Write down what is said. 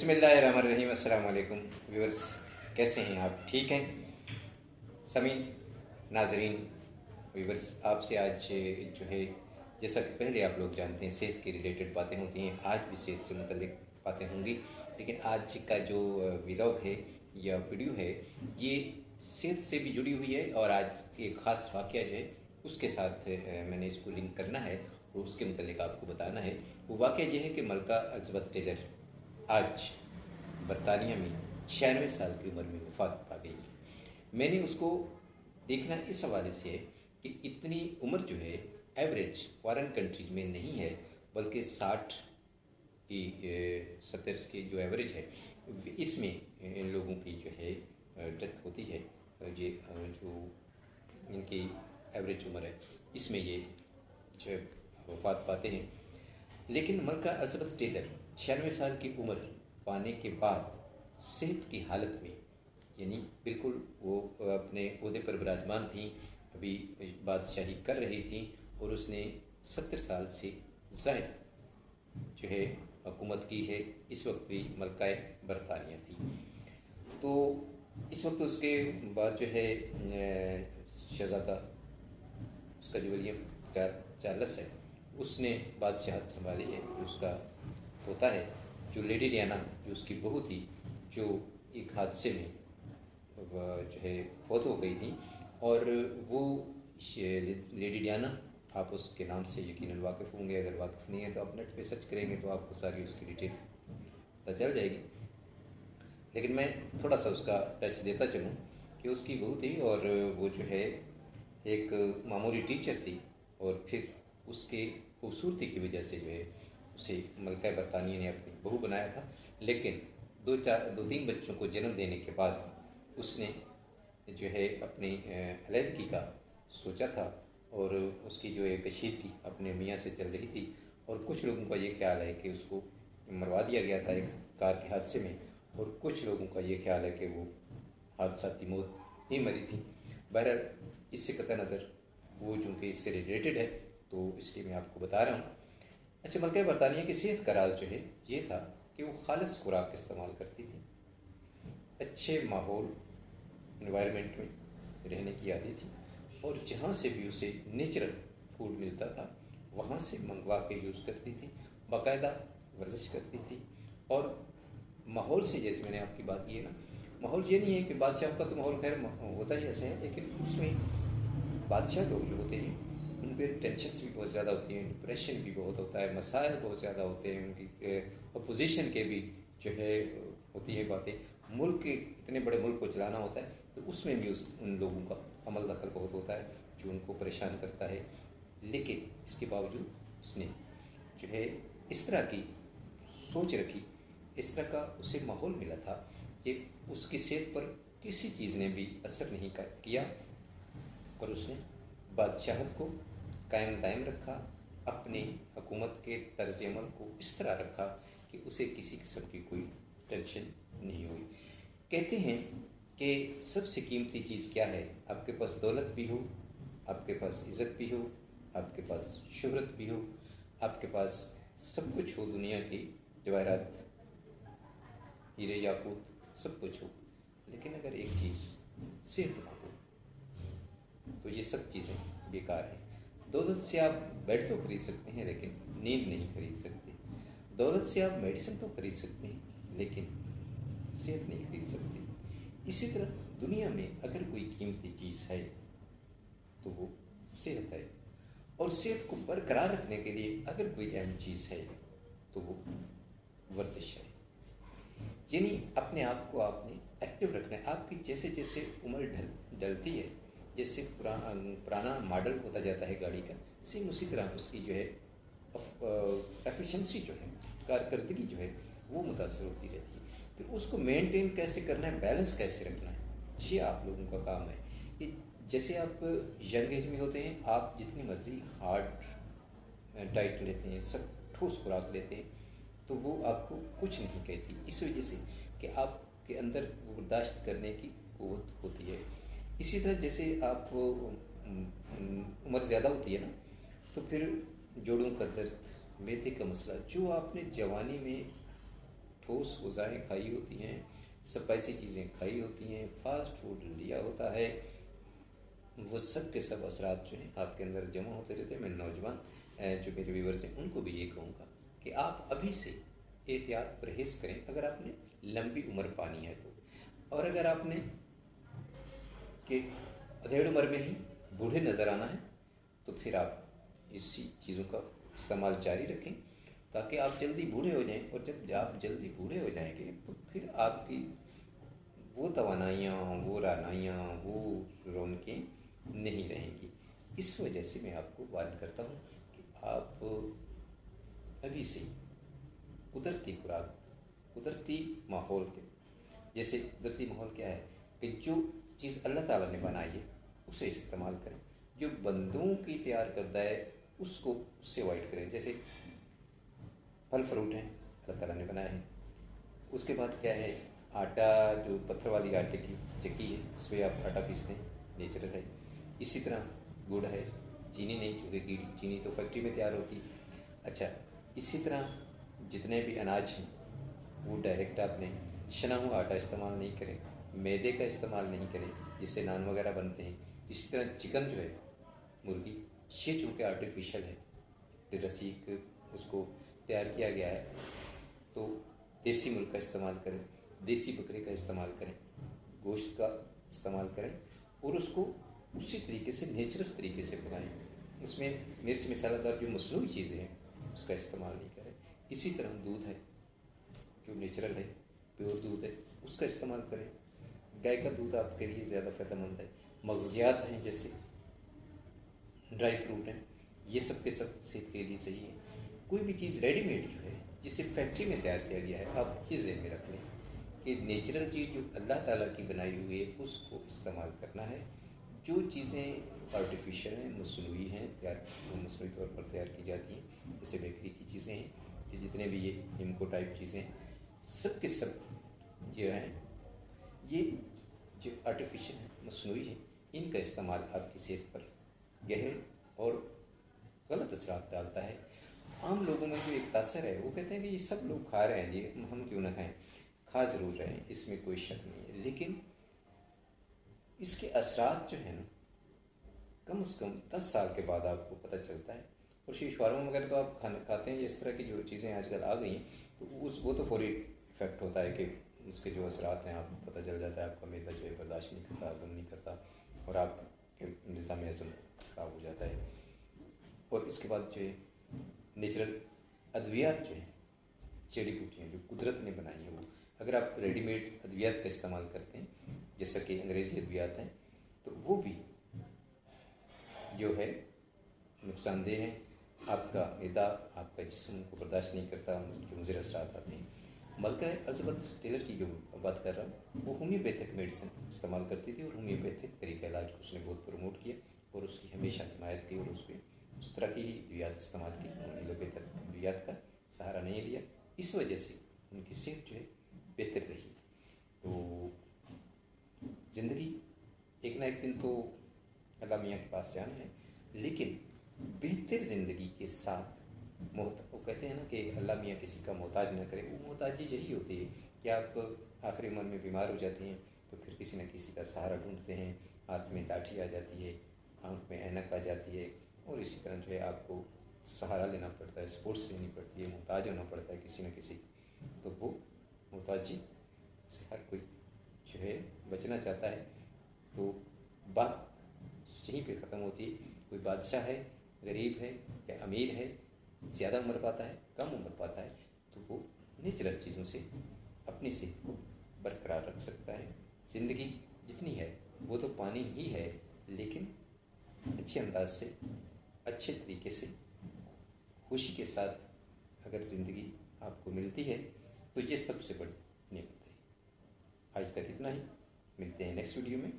बिस्मिल्लाहिर्रहमानिर्रहीम। अस्सलाम वालेकुम व्यूअर्स, कैसे हैं आप? ठीक हैं समीन नाजरीन व्यूअर्स, आपसे आज जो है, जैसा कि पहले आप लोग जानते हैं सेहत के रिलेटेड बातें होती हैं, आज भी सेहत से मुतल्लिक बातें होंगी। लेकिन आज का जो व्लॉग है या वीडियो है ये सेहत से भी जुड़ी हुई है और आज एक ख़ास वाक़या जो है उसके साथ मैंने इसको लिंक करना है और उसके मुतल्लिक आपको बताना है। वो वाक़या ये है कि मलका एलिज़ाबेथ टेलर आज बरतानिया में 96 साल की उम्र में वफात पा गई। मैंने उसको देखना इस हवाले से है कि इतनी उम्र जो है एवरेज फॉरेन कंट्रीज़ में नहीं है, बल्कि 60 की 70 की जो एवरेज है इसमें इन लोगों की जो है डेथ होती है। ये जो इनकी एवरेज उम्र है इसमें ये जो वफात पाते हैं। लेकिन मलका एलिज़ाबेथ टेलर 96 साल की उम्र पाने के बाद सेहत की हालत में, यानी बिल्कुल वो अपने ओहदे पर विराजमान थी, अभी बादशाही कर रही थी और उसने 70 साल से ज़ायद जो है हुकूमत की है। इस वक्त भी मलकाए बरतानिया थी। तो इस वक्त उसके बाद जो है शहज़ादा उसका जो विलियम चार्ल्स है उसने बादशाहत संभाली है। जो उसका पोता है जो लेडी डियाना, जो उसकी बहू थी, जो एक हादसे में जो है फौत हो गई थी। और वो लेडी डियाना, आप उसके नाम से यकीनन वाकिफ़ होंगे, अगर वाकिफ़ नहीं है तो आप नेट पे सर्च करेंगे तो आपको सारी उसकी डिटेल पता चल जाएगी। लेकिन मैं थोड़ा सा उसका टच देता चलूँ कि उसकी बहू थी और वो जो है एक मामूली टीचर थी और फिर उसके खूबसूरती की वजह से जो है उसे मलका बरतानिया ने अपनी बहू बनाया था। लेकिन दो तीन बच्चों को जन्म देने के बाद उसने जो है अपनी अलहदगी का सोचा था और उसकी जो है कशीदगी अपने मियाँ से चल रही थी। और कुछ लोगों का ये ख्याल है कि उसको मरवा दिया गया था एक कार के हादसे में, और कुछ लोगों का ये ख्याल है कि वो हादसाती मौत ही मरी थी। बहरहाल इससे कतई नज़र वो चूँकि इससे रिलेटेड है तो इसलिए मैं आपको बता रहा हूँ। अच्छा, मलका बरतानिया की सेहत का राज जो है ये था कि वो खालिस खुराक इस्तेमाल करती थी, अच्छे माहौल इन्वायरमेंट में रहने की आदी थी और जहाँ से भी उसे नेचुरल फूड मिलता था वहाँ से मंगवा के यूज़ करती थी, बाकायदा वर्जिश करती थी। और माहौल से, जैसे मैंने आपकी बात की है ना, माहौल ये नहीं है कि बादशाह का तो माहौल खैर होता ही ऐसे है, लेकिन उसमें बादशाह लोग जो होते हैं उन पर टेंशन्स भी बहुत ज़्यादा होती हैं, डिप्रेशन भी बहुत होता है, मसाइल बहुत ज़्यादा होते हैं, उनकी अपोजिशन के भी जो है होती है बातें। मुल्क के इतने बड़े मुल्क को चलाना होता है तो उसमें भी उन लोगों का अमल दखल बहुत होता है जो उनको परेशान करता है। लेकिन इसके बावजूद उसने जो है इस तरह की सोच रखी, इस तरह का उसे माहौल मिला था कि उसकी सेहत पर किसी चीज़ ने भी असर नहीं किया और उसने बादशाहत को कायम दायम रखा, अपनी हुकूमत के तर्ज अमल को इस तरह रखा कि उसे किसी किस्म की कोई टेंशन नहीं हुई। कहते हैं कि सबसे कीमती चीज़ क्या है? आपके पास दौलत भी हो, आपके पास इज़्ज़त भी हो, आपके पास शोहरत भी हो, आपके पास सब कुछ हो, दुनिया की जवाहरात, हीरे याकूत सब कुछ हो, लेकिन अगर एक चीज़ सेहत ना हो तो ये सब चीज़ें बेकार हैं। दौलत से आप बेड तो खरीद सकते हैं लेकिन नींद नहीं खरीद सकते। दौलत से आप मेडिसिन तो खरीद सकते हैं लेकिन सेहत नहीं खरीद सकते। इसी तरह दुनिया में अगर कोई कीमती चीज़ है तो वो सेहत है, और सेहत को बरकरार रखने के लिए अगर कोई अहम चीज़ है तो वो वर्जिश है। यानी अपने आप को आपने एक्टिव रखना है। आपकी जैसे जैसे उम्र ढलती है, जैसे पुराना मॉडल होता जाता है गाड़ी का, सेम उसी तरह उसकी जो है एफिशिएंसी जो है, कारकर्दगी जो है वो मुतासर होती रहती है। फिर उसको मेंटेन कैसे करना है, बैलेंस कैसे रखना है, ये आप लोगों का काम है। कि जैसे आप यंग एज में होते हैं, आप जितनी मर्जी हार्ड डाइट लेते हैं, सब ठोस खुराक लेते हैं तो वो आपको कुछ नहीं कहती, इस वजह से कि आपके अंदर वो बर्दाश्त करने की क़ुव्वत होती है। इसी तरह जैसे आप उम्र ज़्यादा होती है ना तो फिर जोड़ों का दर्द, मैदे का मसला, जो आपने जवानी में ठोस ग़िज़ाएँ खाई होती हैं, स्पाइसी चीज़ें खाई होती हैं, फास्ट फूड लिया होता है, वो सब के सब असरात जो हैं आपके अंदर जमा होते रहते हैं। मैं नौजवान जो मेरे व्यूवर्स हैं उनको भी ये कहूँगा कि आप अभी से एहतियात परहेज़ करें अगर आपने लंबी उम्र पानी है तो। और अगर आपने कि अधेड़ उम्र में ही बूढ़े नज़र आना है तो फिर आप इसी चीज़ों का इस्तेमाल जारी रखें ताकि आप जल्दी बूढ़े हो जाएं। और जब आप जल्दी बूढ़े हो जाएंगे तो फिर आपकी वो तवानाइयाँ, वो रानाइयाँ, वो रौनकें नहीं रहेंगी। इस वजह से मैं आपको वार्न करता हूँ कि आप अभी से कुदरती खुराक, कुदरती माहौल के, जैसे कुदरती माहौल क्या है कि जो चीज़ अल्लाह ताला ने बनाई है उसे इस्तेमाल करें, जो बंदों की तैयार करता है उसको उससे अवॉइड करें। जैसे फल फ्रूट हैं अल्लाह ताला ने बनाया है, उसके बाद क्या है आटा, जो पत्थर वाली आटे की चक्की है उस पर आप आटा पीसते हैं, नेचुरल है। इसी तरह गुड़ है, चीनी नहीं, क्योंकि चीनी तो फैक्ट्री में तैयार होती है। अच्छा, इसी तरह जितने भी अनाज हैं वो डायरेक्ट आपने छना हुआ आटा इस्तेमाल नहीं करें, मैदे का इस्तेमाल नहीं करें जिससे नान वगैरह बनते हैं। इसी तरह चिकन जो है, मुर्गी, ये चूँकि आर्टिफिशियल है, फिर रसीक उसको तैयार किया गया है, तो देसी मुर्ग का इस्तेमाल करें, देसी बकरे का इस्तेमाल करें, गोश्त का इस्तेमाल करें और उसको उसी तरीके से नेचुरल तरीके से पकाएं। उसमें मिर्च मसालादार जो मसनूई चीज़ें हैं उसका इस्तेमाल नहीं करें। इसी तरह दूध है जो नेचुरल है, प्योर दूध है, उसका इस्तेमाल करें। गाय का दूध आपके लिए ज़्यादा फ़ायदेमंद है। मगज़ियात हैं जैसे ड्राई फ्रूट हैं, ये सब के सब सेहत के लिए सही है। कोई भी चीज़ रेडीमेड जो है जिसे फैक्ट्री में तैयार किया गया है, आप ये ज़हन में रख लें कि नेचुरल चीज़ जो अल्लाह ताला की बनाई हुई है उसको इस्तेमाल करना है। जो चीज़ें आर्टिफिशियल हैं, मसनूई हैं, मसनूई तौर पर तैयार की जाती हैं, जैसे बेकरी की चीज़ें हैं, ये जितने भी ये इनको टाइप चीज़ें हैं, सब के सब जो हैं ये जो आर्टिफिशियल हैं, मसनूई हैं, इनका इस्तेमाल आपकी सेहत पर गहरे और गलत असरात डालता है। आम लोगों में जो एक तासर है वो कहते हैं कि ये सब लोग खा रहे हैं, ये हम क्यों ना खाएं। खा ज़रूर रहे हैं, इसमें कोई शक नहीं है, लेकिन इसके असरात जो है ना कम से कम 10 साल के बाद आपको पता चलता है। और शीश फार्मा वगैरह तो आप खाते हैं, इस तरह की जो चीज़ें आजकल आ गई हैं तो वो तो फौरी इफेक्ट होता है कि उसके जो असरात हैं आपको पता चल जाता है। आपका मैदा जो है बर्दाश्त नहीं करता, हजम नहीं करता और आपके निज़ाम हजम ख़राब हो जाता है। और इसके बाद जो है नेचुरल अद्वियात जो हैं, जड़ी बूटियाँ जो कुदरत ने बनाई हैं, वो अगर आप रेडीमेड अद्वियात का इस्तेमाल करते हैं जैसा कि अंग्रेज़ी अद्वियात हैं तो वो भी जो है नुकसानदेह हैं। आपका मैदा, आपका जिस्म को बर्दाश्त नहीं करता, उनके मुज़र असरात आते हैं। मलका एलिज़ाबेथ टेलर की जो बात कर रहा हूँ वो होम्योपैथिक मेडिसिन इस्तेमाल करती थी और होम्योपैथिक तरीका इलाज को उसने बहुत प्रमोट किया और उसकी हमेशा हिमायत की और उसके उस तरह की अद्वियात इस्तेमाल की। एलोपैथिक अद्वियात का सहारा नहीं लिया, इस वजह से उनकी सेहत जो है बेहतर रही। तो ज़िंदगी एक ना एक दिन तो अल्लाह मियाँ के पास जाना है, लेकिन बेहतर ज़िंदगी के साथ वो कहते हैं ना कि अल्लाह मियाँ किसी का मोहताज न करे, वो मोहताजी यही होती है कि आप आखिरी उम्र में बीमार हो जाते हैं तो फिर किसी न किसी का सहारा ढूंढते हैं। हाथ में लाठी आ जाती है, आँख में ऐनक आ जाती है और इसी तरह जो है आपको सहारा लेना पड़ता है, सपोर्ट्स लेनी पड़ती है, मोहताज होना पड़ता है किसी न किसी। तो वो मोहताजी से हर कोई जो है बचना चाहता है। तो बात यहीं पे ख़त्म होती है। कोई बादशाह है, गरीब है या अमीर है, ज़्यादा उम्र पाता है, कम उम्र पाता है, तो वो नेचुरल चीज़ों से अपनी सेहत को बरकरार रख सकता है। ज़िंदगी जितनी है वो तो पानी ही है, लेकिन अच्छे अंदाज से, अच्छे तरीके से, खुशी के साथ अगर ज़िंदगी आपको मिलती है तो ये सबसे बड़ी नेमत है। आज तक इतना ही, मिलते हैं नेक्स्ट वीडियो में।